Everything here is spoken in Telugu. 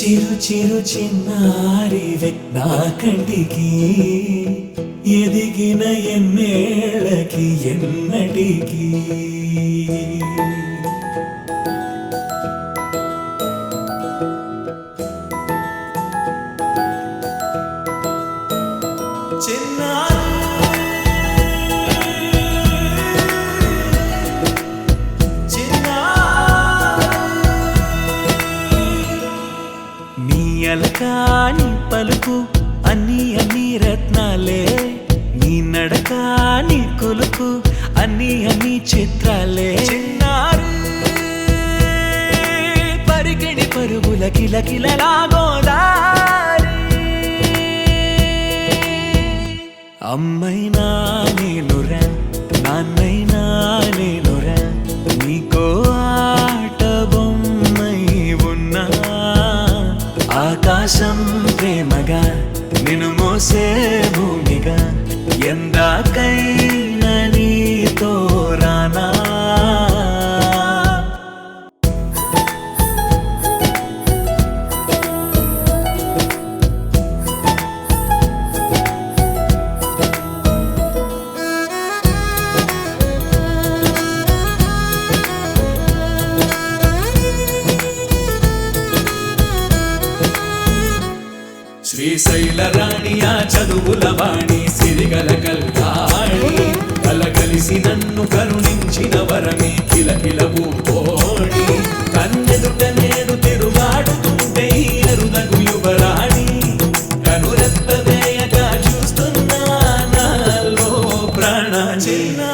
చిరు చిరు చిన్నారివే నా కంటికి ఎదిగిన ఎన్నేళ్ళకి ఎన్నటికి అలకాని పలుకు అన్ని అన్ని రత్నాలే నీ నడకాని కొలుకు అన్ని అన్ని చిత్రాలే చిన్నారు పరిగెడి పరుగుల కిలకిలలాగోదారి అమ్మైనా నేనురా నాన్నైనా నేనురా నీకో ఆట బొమ్మై ఉన్నా ఆకాశం ప్రేమగా నిన్ను మోసే భూమిగా ఎందాకైనా నీతో రానా శ్రీశైల రాణియా చదువుల వాణి సిరిగల కల్కాణి కలగలిసి నన్ను కరుణించిన వరమే కిలకిలవు పోడి కన్నెదుట నేను తిరుగాడుతుంటే అరుదగు యువరాణి కనురెప్పవేయగా చూస్తున్నా నాలో ప్రాణ చిన్నా